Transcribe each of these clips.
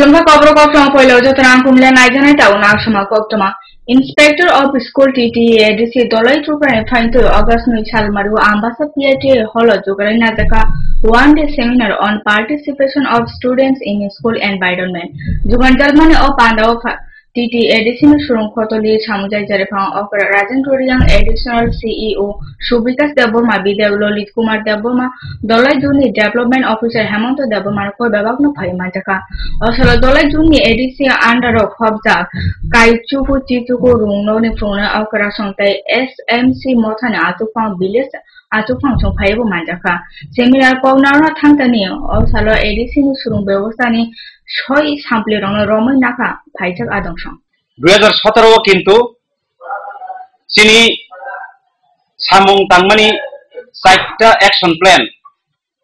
Kulumba Kobro Koptoma Polo Jotan Kumla Najan Town Nashama Koptoma. Inspector of School TTA DC Dolai Trooper find to August Chalmaru Ambassa PTA Holo Jogarina Jaka 1-day seminar on participation of students in school environment. Jugan Jalmani of Panda of TTA additional Shurung Kotoli Chamujai Jarepang of Rajan Toriang additional CEO Shubikas Daboma Bidevlo Lit Kumar Daboma Dolai Juni Development Officer Hamonto Daboma Ko Babagno Paimantaka also Dolai Juni Edisia under of Hobza Kai Chufu Chituko Rung Noni Frona of Karasonte SMC Motana Atupang Bilis Atupang Paibo Mandaka Similar Paunara Tantani also Edison Shurung Bewasani ছয় সাম্পলে রমন নাকা ফাইজাক আদংশ 2017 কিন্তু চিনি সামং তাংমানি 4টা action plan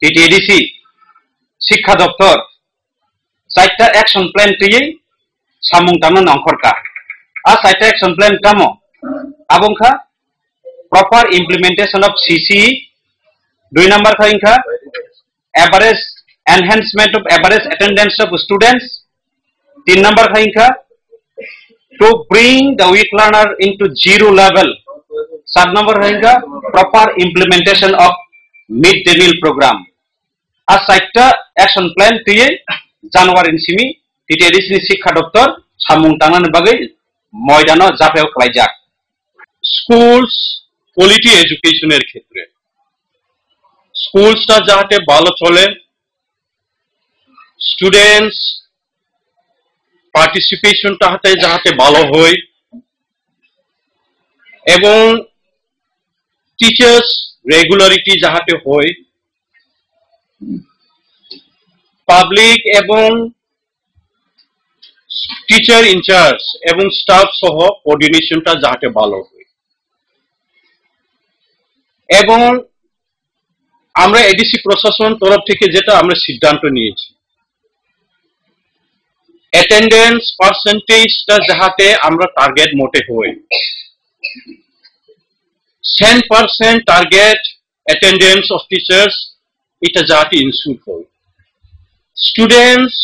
TTADC শিক্ষা দপ্তর 4টা action plan টিয়ে সামং তাংনা নংখরকা আর 4টা অ্যাকশন প্ল্যান টামো আবংখা proper implementation of CC 2 number খাইংখা average enhancement of average attendance of students 3 number khainka to bring the weak learner into zero level 7 number khainka proper implementation of mid-day meal program as 4টা action plan tiye January simi TTEDC শিক্ষা দপ্তর সামুং টানান বাগে ময়দানো জাপেও খাইজাক schools quality এডুকেশনের ক্ষেত্রে স্কুলসটা যাতে ভালো চলে students পার্টিসিপেশনটা যাতে ভালো হয় এবং টিচার্স রেগুলারিটি যাতে হয় পাবলিক এবং টিচার ইনচার্জ এবং স্টাফ সহ কোঅর্ডিনেশনটা যাতে ভালো হয় এবং আমরা এডিসি প্রশাসন তরফ থেকে যেটা আমরা সিদ্ধান্ত নিয়েছি attendance percentage টা যাতে আমরা টার্গেট মোটে হই 10% টার্গেট attendance of teachers এটা যাতে ইনস্যুর হয় স্টুডেন্টস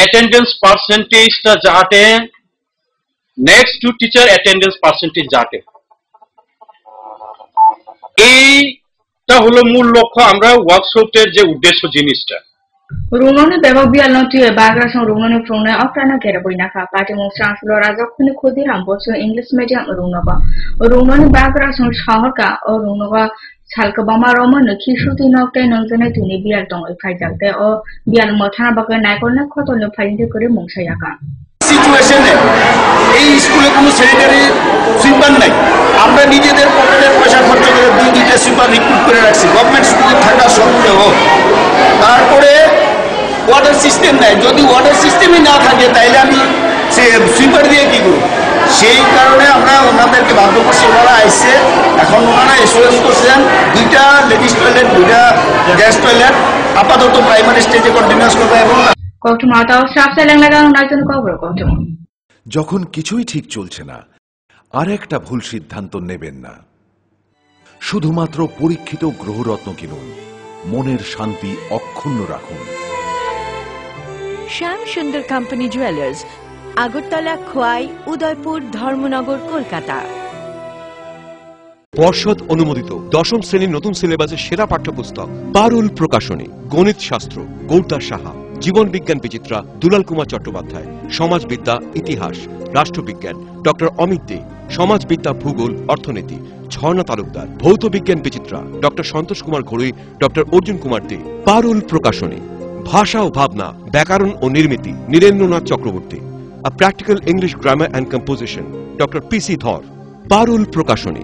attendance percentage টা যাতে next to teacher attendance percentage যাতে এইটা হলো মূল লক্ষ্য আমরা ওয়ার্কশপের যে উদ্দেশ্য জিনিসটা Rumone bebo bialnoti bagrason rumone frone okrana keraboina ka pati mo chancellor rajokhni khodi ramboso English medium runaba rumone bagrason shahorka o runoba salka bama romon khishuti nokte nonjone tuni bial tong phaijalte o bial mothana baga naikorna khotone phainte kore mungsayaka সিচুয়েশনে এই স্কুলে কোনো sanitary sweeper নাই আমরা নিজেদের পকেটের পয়সা খরচ করে 2-2টা সুইপার রিক্রুট করে রাখছি গভর্নমেন্ট স্কুলে থাকা সত্ত্বেও তারপরে ওয়াটার সিস্টেম নাই যদি ওয়াটার সিস্টেমই না থাকে তাহলে আমি সে সুইপার দিয়ে কি করব সেই কারণে আমরা ওনাদেরকে বাধ্য করছি ওনারা আইসে এখন ওনারা এসওএস করছেন 2টা লেডিস টয়লেট 2টা গ্যাস টয়লেট আপাতত প্রাইমারি স্টেজে কন্টিনিউয়াস করবে এবং যখন কিছুই ঠিক চলছে না আর একটা ভুল সিদ্ধান্ত নেবেন না শুধুমাত্র পরীক্ষিত গ্রহরত্ন কিনুন মনের শান্তি অক্ষুণ্ণ রাখুন শ্যাম সুন্দর কোম্পানি জুয়েলার্স আগরতলা খোয়াই উদয়পুর ধর্মনগর কলকাতা পর্ষদ অনুমোদিত দশম শ্রেণীর নতুন সিলেবাসের সেরা পাঠ্যপুস্তক পারুল প্রকাশনী গণিত শাস্ত্র গৌরদাস সাহা জীবন বিজ্ঞান বিচিত্রা দুলাল কুমার চট্টোপাধ্যায় সমাজবিদ্যা ইতিহাস রাষ্ট্রবিজ্ঞান ডক্টর অমিত দে সমাজবিদ্যা ভূগোল অর্থনীতি ঝর্ণা তালুকদার ভৌত বিজ্ঞান বিচিত্রা ডক্টর সন্তোষ কুমার ঘড়ুই doctor Arjun Kumar De Parul Prakashani Bhasha O Bhabna Byakaran O Nirmiti Nirendranath Chakraborty a practical English grammar and composition doctor P C Dhar Parul প্রকাশনী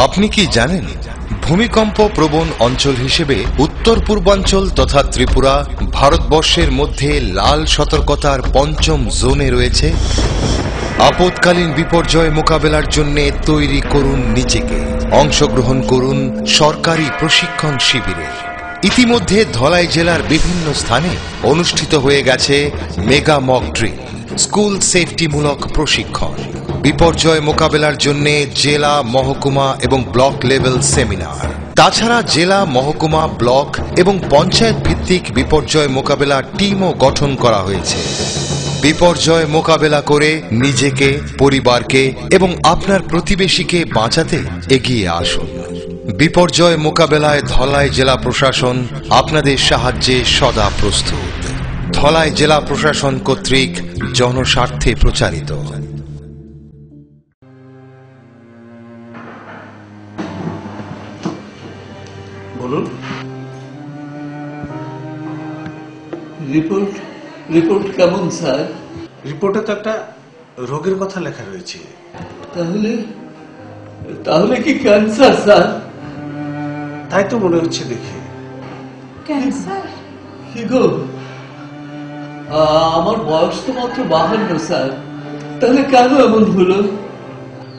আপনি কি জানেন ভূমিকম্প প্রবণ অঞ্চল হিসেবে উত্তর পূর্বাঞ্চল তথা ত্রিপুরা ভারতবর্ষের মধ্যে লাল সতর্কতার পঞ্চম জোনে রয়েছে আপৎকালীন বিপর্যয় মোকাবেলার জন্য তৈরি করুন নিজেকে অংশগ্রহণ করুন সরকারি প্রশিক্ষণ শিবিরে ইতিমধ্যে ধলাই জেলার বিভিন্ন স্থানে অনুষ্ঠিত হয়ে গেছে মেগা মক ড্রিল স্কুল সেফটিমূলক প্রশিক্ষণ বিপর্যয় মোকাবেলার জন্য জেলা মহকুমা এবং ব্লক লেভেল সেমিনার তাছাড়া জেলা, মহকুমা, ব্লক এবং পঞ্চায়েত ভিত্তিক বিপর্যয় মোকাবেলা টিমও গঠন করা হয়েছে। বিপর্যয় মোকাবেলা করে নিজেকে, পরিবারকে এবং আপনার প্রতিবেশীকে বাঁচাতে এগিয়ে আসুন। বিপর্যয় মোকাবেলায় ধলাই জেলা প্রশাসন আপনাদের সাহায্যে সদা প্রস্তুত। ধলাই জেলা প্রশাসন কর্তৃক জনস্বার্থে প্রচারিত। বলুন। রিপোর্ট কেমন স্যার? রিপোর্টে তো একটা রোগের কথা লেখা রয়েছে। তাহলে কি ক্যান্সার স্যার? তাই তো মনে হচ্ছে দেখে। ক্যান্সার? কি গো, আমার বয়স তো মাত্র 52 স্যার, তাহলে কেন এমন হলো?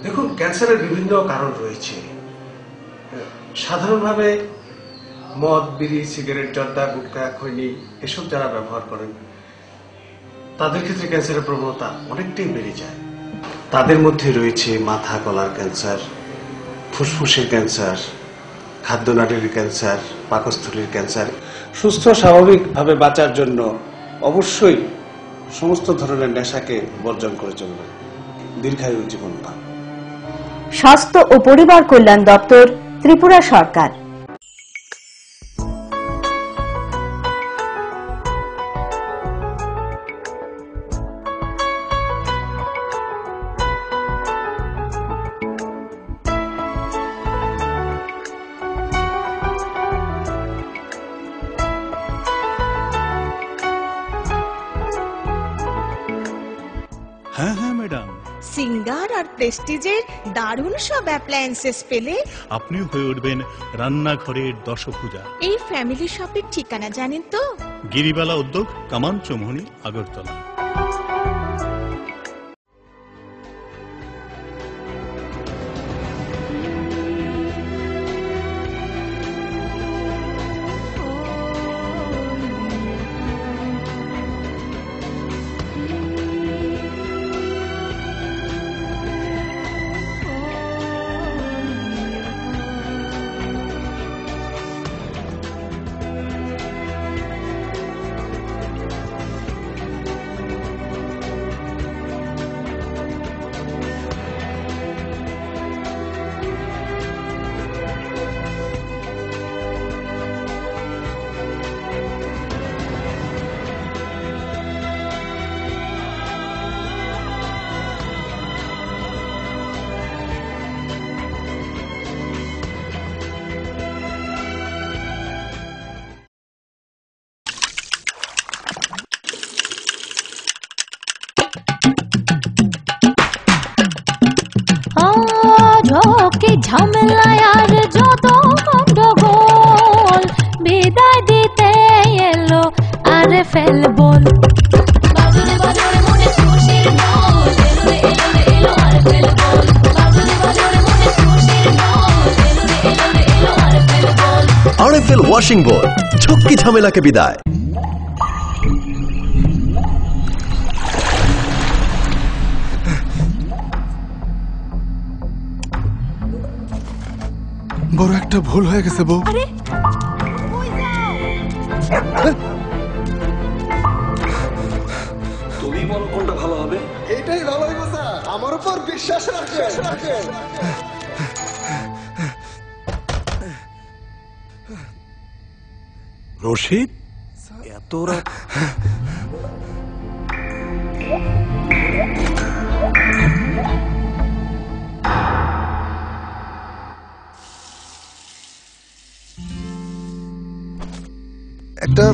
দেখুন, ক্যান্সারের বিভিন্ন কারণ রয়েছে। সাধারণভাবে মদ, বিড়ি, সিগারেট, জর্দা, গুটখা, খৈনি এসব যারা ব্যবহার করেন তাদের ক্ষেত্রে ক্যান্সারের প্রবণতা অনেকটাই বেড়ে যায়। তাদের মধ্যে রয়েছে মাথা গলার ক্যান্সার, ফুসফুসের ক্যান্সার, খাদ্যনালীর ক্যান্সার, পাকস্থলীর ক্যান্সার। সুস্থ স্বাভাবিকভাবে বাঁচার জন্য অবশ্যই সমস্ত ধরনের নেশাকে বর্জন করে চলবে, দীর্ঘায়ু জীবন পান। স্বাস্থ্য ও পরিবার কল্যাণ দপ্তর, ত্রিপুরা সরকার। হ্যাঁ হ্যাঁ ম্যাডাম, সিঙ্গার আর প্রেস্টিজের দারুণ সব অ্যাপ্লায়েন্সেস পেলে আপনিও হয়ে উঠবেন রান্নাঘরের দশভুজা। এই ফ্যামিলি শপের ঠিকানা জানেন তো? গিরিবালা উদ্যোগ, কামান চৌমুহনী, আগরতলা। ঝামেলায় আর যত গন্ডগোল বিদায় দিতে এলো আর ফেলবল। RFL ওয়াশিং বল, ঝক্কি ঝামেলাকে বিদায়। বড় একটা ভুল হয়ে গেছে বউ। তুমি বলো কোনটা ভালো হবে? এটাই ভালো হবে স্যার, আমার উপর বিশ্বাস রাখেন। রশিদ, এত রাত? একটা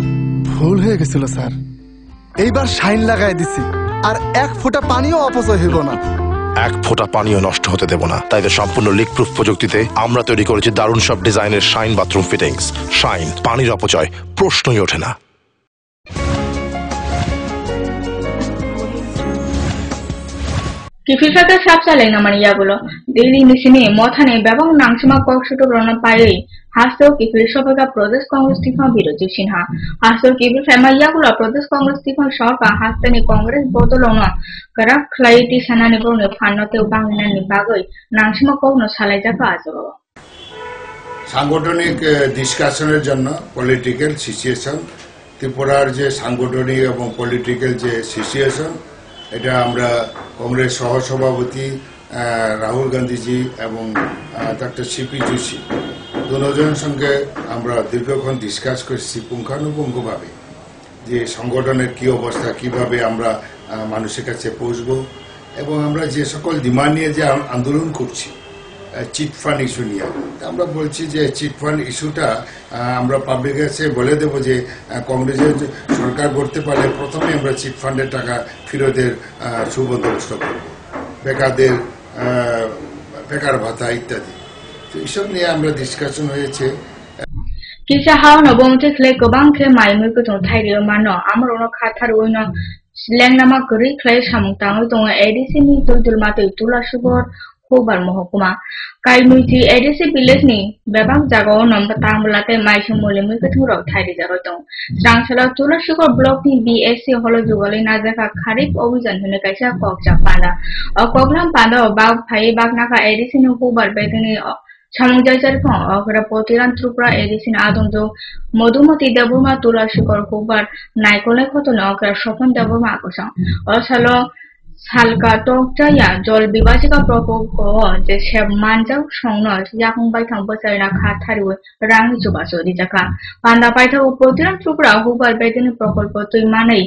ভুল হয়ে গেছিল স্যার, এইবার শাইন লাগাই দিছি, আর এক ফোঁটা পানিও অপচয় হইব না। এক ফোঁটা পানিও নষ্ট হতে দেব না। তাই তো সম্পূর্ণ লিক প্রুফ প্রযুক্তিতে আমরা তৈরি করেছি দারুণ সব ডিজাইনের শাইন বাথরুম ফিটিংস। শাইন, পানির অপচয় প্রশ্নই ওঠে না। Kififaka sapsalay naman iyagulo. Dili ni sini mothane babang nangsima koksuto rona paye. Hasto kifir shopaka Pradesh Congress tifan biroji sinha. Hasto kifir fema iyagulo Pradesh Congress tifan shorka hastani Congress bodolona. Karak klaiti sanani borne phannote ubangina ni bagoi nangsima kokno salai jaka ajo. সাংগঠনিক ডিসকাশনের জন্য political situation, ত্রিপুরার যে সাংগঠনিক এবং political যে situation, এটা আমরা কংগ্রেস সহসভাপতি রাহুল গান্ধীজি এবং ডক্টর সিপি যোশী দুজনের সঙ্গে আমরা দীর্ঘক্ষণ ডিসকাস করছি পুঙ্খানুপুঙ্খভাবে যে সংগঠনের কি অবস্থা, কিভাবে আমরা মানুষের কাছে পৌঁছব, এবং আমরা যে সকল ডিমান্ড নিয়ে যে আন্দোলন করছি চিটফান্ড ইস্যু নিয়ে, আমরা বলছি যে চিটফান্ড ইস্যুটা আমরা পাবলিকের কাছে বলে দেব যে কংগ্রেসের সরকার করতে পারলে প্রথমে আমরা চিটফান্ডের টাকা ফেরতের সুবন্দোবস্ত করব, বেকারদের বেকার ভাতা ইত্যাদি। তো এইসব নিয়ে আমরা ডিসকাশন হয়েছে। Kisha how no bong te kle ko bang ke mai mu ko tong thai rio ma no amro no kha thar oi no leng nama kri kle samung tang tong ADC ni tul ma te tula subor khobar mohokuma kai mui ti ADC village ni bebang jago nom tang bulate mai sumole mu ko thuro thai ri jago tong rangsala tula subor block ni BSC holo jugale na jaka kharif obhijan hone kaisa kokja panda koklam panda ba phai bak na ka ADC ni khobar betini সামুজাইচার ফং অগরা পতিরান ত্রিপুরা এডিসিন আদন্ত মধুমতি দেবমা তুলাশিকর কুবার নাইকলে খতন অগরা স্বপন দেবমা আকসং অসালো সালকা টকজায়া জল বিভাজিকা প্রকল্প যে সেব মানজাও সংন ইয়াকং বাইথাং বসাইনা খাথারিও রাংনি চুবাসো দিজাকা পান্ডা পাইথা পতিরান Tripura Huber বেদিনী প্রকল্প তুই মানেই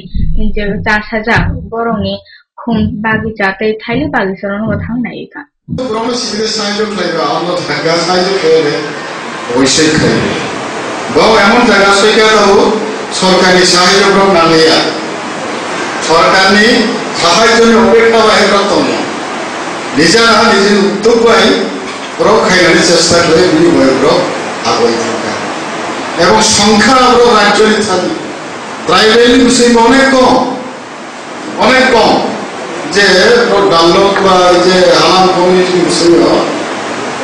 যে 4000 বরংনি খুম বাগিচাতে থাইলি বাগিচারন থাং নাইকা Brahma Sivir Sahaja Klayba, Allah Thaga Sahaja Klayba, Oishe Klayba. Bao Amon Thaga Soika Tahu, Sorkani Sahaja Brahma Nalaya. Sorkani Sahaja Opeka Vahira Tomo. Nijana Nijin Uttubai, Bro Khairani Chesta Klay Bini Boy Bro, Agoi Thaka. এবং সংখ্যা আরো রাজ্যে থাকে tribal মুসলিম অনেক কম যে ডাল্লক বা যে Halam community মুসলিম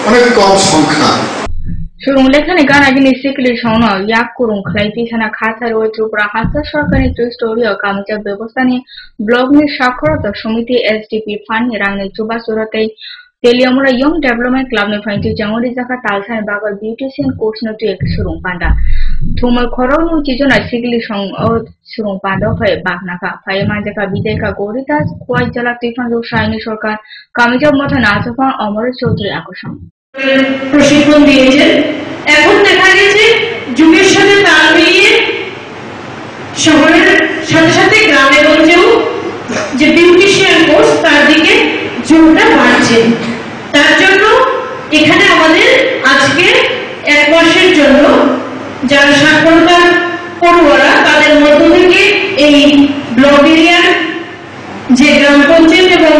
অনেক কম সংখ্যা সুরুং লেখানে গানা গিনি সিকলি সৌন ইয়াক কুরুং খলাইতি সানা খাতার ওই ত্রিপুরা হাসা সরকারি স্টোরি ও কামিজা ব্যবস্থা নিয়ে ব্লক নিয়ে সাক্ষরতা সমিতি SDP ফান্ড রাংনি চুবা সুরতে তেলিয়ামুরা ইয়ং ডেভেলপমেন্ট ক্লাব নে ফাইন্টি জাঙ্গরি জাকা তালসান বাগল বিউটিশিয়ান কোর্স নো তুই এক সুরুং পান্ডা থুমল খরং নু চিজনা সিকলি সং ও সুরুং পান্ডা হয় বাগনাকা ফাই মাজাকা বিদেকা গরিদাস কোয়াই জেলা ত্রিফান সাইনি সরকার কামিজা মথা নাচফা অমর চৌধুরী আকর্ষণ প্রশিক্ষণ দিয়েছেন। এখন দেখা গেছে যুগের সাথে তাল মিলিয়ে শহরের সাথে সাথে গ্রামে গঞ্জেও যে বিউটিশিয়ান কোর্স তার দিকে জোরটা বাড়ছে। তার জন্য এখানে আমাদের আজকে 1 মাসের জন্য যারা সাক্ষরতা পড়ুয়ারা তাদের মধ্য থেকে এই ব্লক এরিয়ার যে গ্রাম পঞ্চায়েত এবং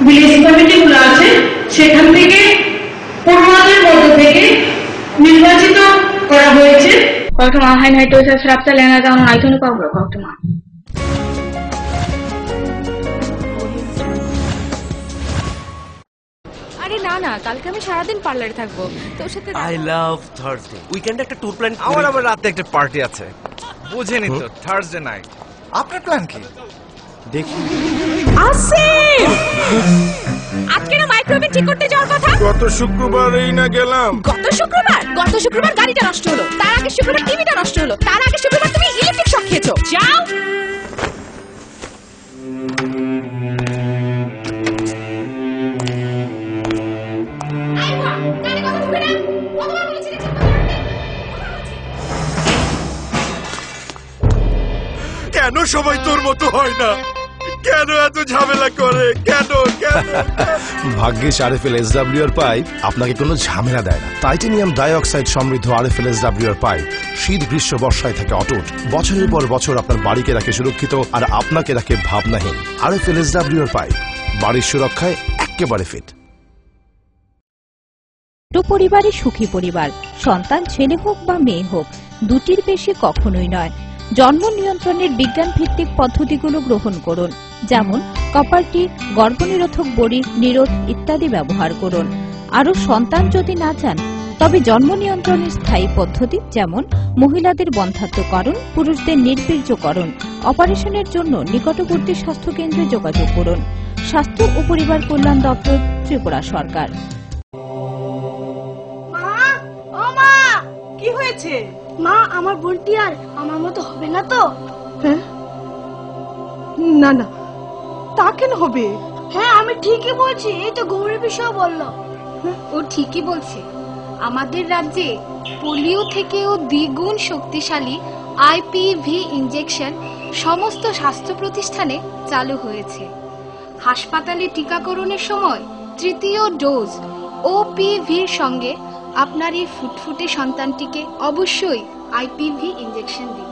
ভিলেজ কমিটিগুলো আছে সেখান থেকে পড়ুয়াদের মধ্য থেকে নির্বাচিত করা হয়েছে। কতমা হাই নাই তো সরাপতা লেনা যাও নাই তো কবর কতমা আরে না না কালকে আমি সারা দিন পার্লারে থাকবো তোর সাথে আই লাভ থার্সডে উইকেন্ডে একটা ট্যুর প্ল্যান আমার আবার রাতে একটা পার্টি আছে বুঝেনি তো থার্সডে নাইট আপনার প্ল্যান কি দেখি আসিফ আজকে না মাইক্রোওয়েভ ঠিক করতে যাওয়ার কথা গত শুক্রবারই না গেলাম গত শুক্রবার গাড়িটা নষ্ট হলো তার আগে শুক্রবার টিভিটা নষ্ট হলো তার আগে শুক্রবার তুমি ইলেকট্রিক শক খেয়েছো যাও কেন সবাই তোর মতো হয় না কেন এত ঝামেলা করে কেন ভাগ্যিস আরএফএল এসডব্লিউআর পাইপ আপনাকে কোনো ঝামেলা দেয় না। টাইটানিয়াম ডাইঅক্সাইড সমৃদ্ধ আরএফএল এসডব্লিউআর পাইপ শীত গ্রীষ্ম বর্ষায় থাকে অটুট, বছরের পর বছর আপনার বাড়িকে রাখে সুরক্ষিত আর আপনাকে রাখে ভাবনাহীন। আরএফএল এসডব্লিউআর পাইপ বাড়ির সুরক্ষায় একেবারে ফিট। পরিবারে সুখী পরিবার, সন্তান ছেলে হোক বা মেয়ে হোক দুটির বেশি কখনোই নয়। জন্ম নিয়ন্ত্রণের বিজ্ঞান ভিত্তিক পদ্ধতিগুলো গ্রহণ করুন, যেমন কপারটি, গর্ভনিরোধক বড়ি, নিরোধ ইত্যাদি ব্যবহার করুন। আরো সন্তান যদি না চান তবে জন্ম নিয়ন্ত্রণের স্থায়ী পদ্ধতি যেমন মহিলাদের বন্ধ্যাত্বকরণ, পুরুষদের নির্বীর্যকরণ, অপারেশনের জন্য নিকটবর্তী স্বাস্থ্য কেন্দ্রে যোগাযোগ করুন। স্বাস্থ্য ও পরিবার কল্যাণ দপ্তর, ত্রিপুরা সরকার। হয়েছে? মা, আমার বোনটি আর আমার মতো হবে না তো? হ্যাঁ, না না, তা কেন হবে? হ্যাঁ, আমি ঠিকই বলছি, এই তো গৌরী বিষয় বললো। ও ঠিকই বলছে। আমাদের রাজ্যে পোলিও থেকেও দ্বিগুণ শক্তিশালী আইপিভি ইনজেকশন সমস্ত স্বাস্থ্য প্রতিষ্ঠানে চালু হয়েছে। হাসপাতালে টিকাকরণের সময় তৃতীয় ডোজ ওপিভির সঙ্গে আপনার এই ফুটফুটে সন্তানটিকে অবশ্যই আইপিভি ইনজেকশন দিন।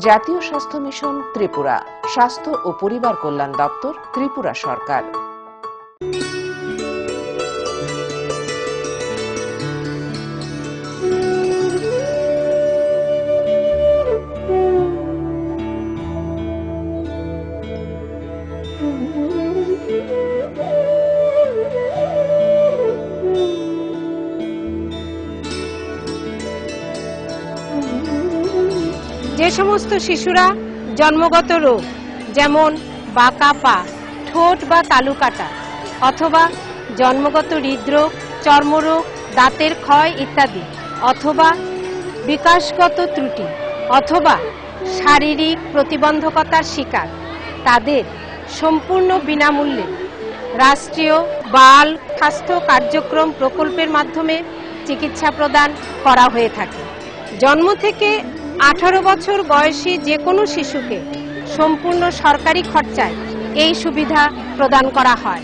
জাতীয় স্বাস্থ্য মিশন ত্রিপুরা, স্বাস্থ্য ও পরিবার কল্যাণ দপ্তর, ত্রিপুরা সরকার। যে সমস্ত শিশুরা জন্মগত রোগ যেমন বাঁকা পা, ঠোঁট বা তালু কাটা অথবা জন্মগত হৃদরোগ, চর্মরোগ, দাঁতের ক্ষয় ইত্যাদি অথবা বিকাশগত ত্রুটি অথবা শারীরিক প্রতিবন্ধকতার শিকার, তাদের সম্পূর্ণ বিনামূল্যে রাষ্ট্রীয় বাল স্বাস্থ্য কার্যক্রম প্রকল্পের মাধ্যমে চিকিৎসা প্রদান করা হয়ে থাকে। জন্ম থেকে 18 বছর বয়সী যে কোনো শিশুকে সম্পূর্ণ সরকারি খরচায় এই সুবিধা প্রদান করা হয়।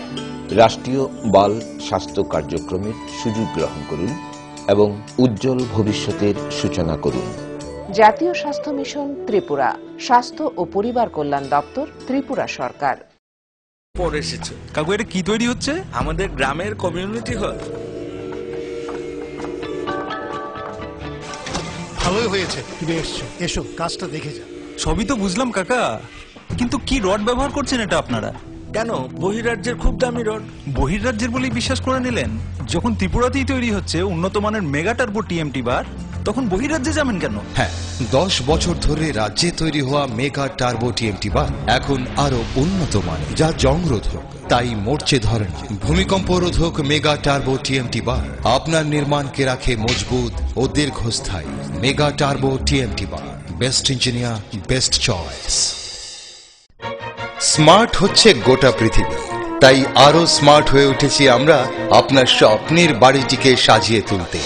রাষ্ট্রীয় বাল স্বাস্থ্য কার্যক্রমের সুযোগ গ্রহণ করুন এবং উজ্জ্বল ভবিষ্যতের সূচনা করুন। জাতীয় স্বাস্থ্য মিশন ত্রিপুরা, স্বাস্থ্য ও পরিবার কল্যাণ দপ্তর, ত্রিপুরা সরকার। পরে এসেছে কাকু, এটা কি তৈরি হচ্ছে? আমাদের গ্রামের কমিউনিটি হল। ভালোই হয়েছে তুমি এসছো, এসো কাজটা দেখে যা। সবই তো বুঝলাম কাকা, কিন্তু কি রড ব্যবহার করছেন এটা আপনারা? কেন, বহিরাজ্যের খুব দামি রড। বহিরাজ্যের বলেই বিশ্বাস করে নিলেন? যখন ত্রিপুরাতেই তৈরি হচ্ছে উন্নত মানের মেগা টার্বো টিএমটি বার, তখন বহিরাজ্যে যাবেন কেন? হ্যাঁ, 10 বছর ধরে রাজ্যে তৈরি হওয়া মেগা টার্বো টিএমটি বার এখন আরো উন্নত মানের, যা জংরোধক, তাই মরচে ধরে না। ভূমিকম্প রোধক মেগা টার্বো টিএমটি বার আপনার নির্মাণকে রাখে মজবুত ও দীর্ঘস্থায়ী। মেগা টার্বো টিএমটি বার, best engineer, best choice. Smart হচ্ছে গোটা পৃথিবী, তাই আরো স্মার্ট হয়ে উঠেছি আমরা আপনার স্বপ্নের বাড়িটিকে সাজিয়ে তুলতে।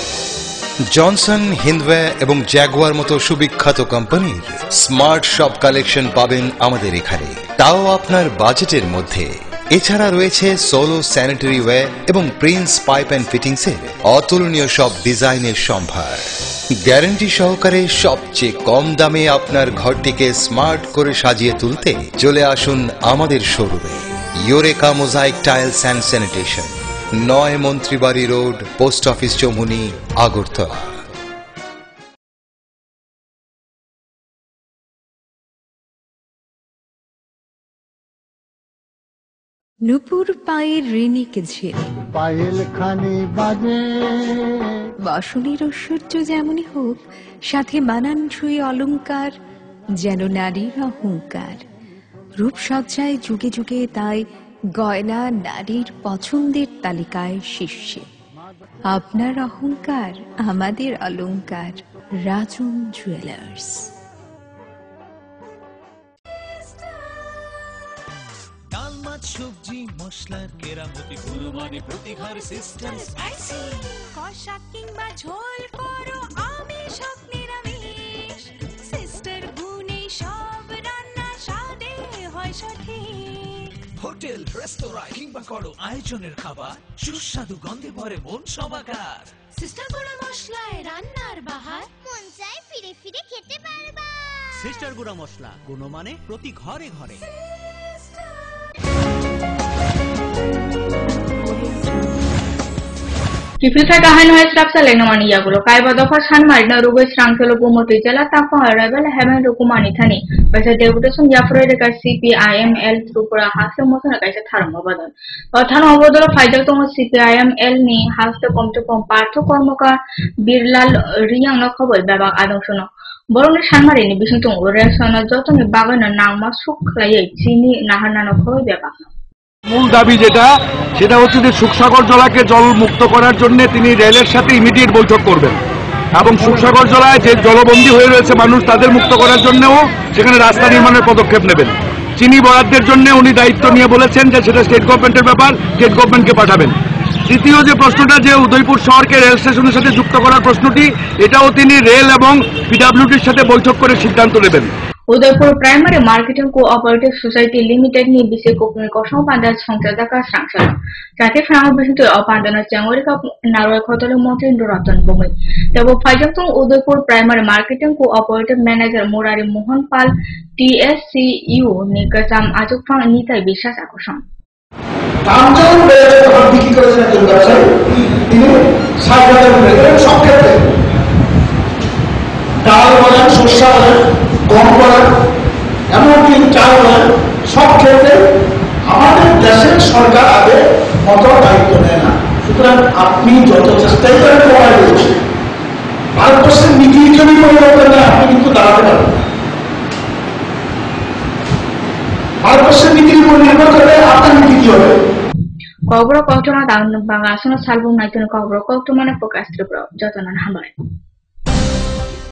জনসন, হিন্দওয়ে এবং জ্যাগুয়ার মতো সুবিখ্যাত কোম্পানির স্মার্ট সব কালেকশন পাবেন আমাদের এখানে, তাও আপনার বাজেটের মধ্যে। এছাড়া রয়েছে সোলো স্যানিটারি ওয়্যার এবং প্রিন্স পাইপ অ্যান্ড ফিটিংসের অতুলনীয় সব ডিজাইনের সম্ভার। গ্যারান্টি সহকারে সবচেয়ে কম দামে আপনার ঘরটিকে স্মার্ট করে সাজিয়ে তুলতে চলে আসুন আমাদের শোরুমে। Eureka mosaic tiles and sanitation, 9 Mantribari road, post office Choumuhani, Agartala. নুপুর পায়ের ঋণিকে ঝিল, পায়েল খানি বাজে। বসনের ঐশ্বর্য যেমনই হোক, সাথে মানানসই অলংকার, যেন নারীর অহংকার। রূপসজ্জায় যুগে যুগে তাই গয়না নারীর পছন্দের তালিকায় শীর্ষে। আপনার অহংকার আমাদের অলংকার, রাজন জুয়েলার্স। ডাল, মাছ, সবজি, মশলার কেরামতি, গুণমানে প্রতিঘর সিস্টেম স্পাইসি। কষা কিংবা ঝোল করো আমিষ হোক নিরামিষ, সিস্টার গুণে সব রান্না স্বাদে হয় সঠিক। হোটেল, রেস্তোরাঁ কিংবা করো আয়োজনের খাবার, সুস্বাদু গন্ধে ভরে মন সবাকার। সিস্টার গুঁড়া মশলায় রান্নার বাহার, মন চায় ফিরে ফিরে খেতে পারবা। সিস্টার গুঁড়া মশলা, গুণমানে প্রতি ঘরে ঘরে। Kifita kahan hoy strap sa leng mani yagulo kai ba dofa san mari na rugo strangkelo gumoti jala tapa rebel heaven rukumani thani baisa deputation jafre de ka CPIML tripura hasle motona kaisa tharmo badal tharmo badal faida tomo CPIML ni haste komte kom parth kormokar birlal riyang no khobor babak adong shono Borong Shanmarini Bishitung Resana Jotoni Bagana Nama Suklay Chini Nahanano Koyaba. মূল দাবি সেটা হচ্ছে যে সুখসাগর জলাকে জল মুক্ত করার জন্য তিনি রেলের সাথে ইমিডিয়েট বৈঠক করবেন এবং সুখসাগর জলায় যে জলবন্দী হয়ে রয়েছে মানুষ তাদের মুক্ত করার জন্যও সেখানে রাস্তা নির্মাণের পদক্ষেপ নেবেন। চিনি বরাদ্দের জন্য উনি দায়িত্ব নিয়ে বলেছেন যে সেটা স্টেট গভর্নমেন্টের ব্যাপার, স্টেট গভর্নমেন্টকে পাঠাবেন। তৃতীয় যে প্রশ্নটা যে উদয়পুর শহরকে রেল স্টেশনের সাথে যুক্ত করার প্রশ্নটি, এটাও তিনি রেল এবং পিডব্লিউডির সাথে বৈঠক করে সিদ্ধান্ত নেবেন। Udaipur Primary Marketing Co-operative Society Limited ni bisi kopni kosong pandai songsadaka sangsal. Jati framo bisintu opandana changorika naroi khotole montri Ratan Bumi. Tabo Fajaktung Udaipur Primary Marketing Co-operative Manager Murari Mohan Pal TSCU ni kasam ajukfang nitai bisas akosong. Tamjan beje যখন বিক্রি করেছেন একজন ব্যবসায়ী, তিনি ৬০,০০০ করে সব ক্ষেত্রে ডাল বলেন, শস্য বলেন, গম বলেন, এমনকি চাল বলেন, সব ক্ষেত্রে আমাদের দেশের সরকার আগে মতো দায়িত্ব নেয় না। সুতরাং আপনি যত চেষ্টাই করেন কমাই দিচ্ছেন, ভারতবর্ষের নীতি যদি পরিবর্তন নেয় আপনি কিন্তু দাঁড়াতে পারবেন না। ভারতবর্ষের নীতির উপর নির্ভর করবে আপনার নীতি কি হবে। Kobro Koktoma Down Bangasana Salvo Nighton Kobro Koktoma Focus Tripro, Jotan and Hamai.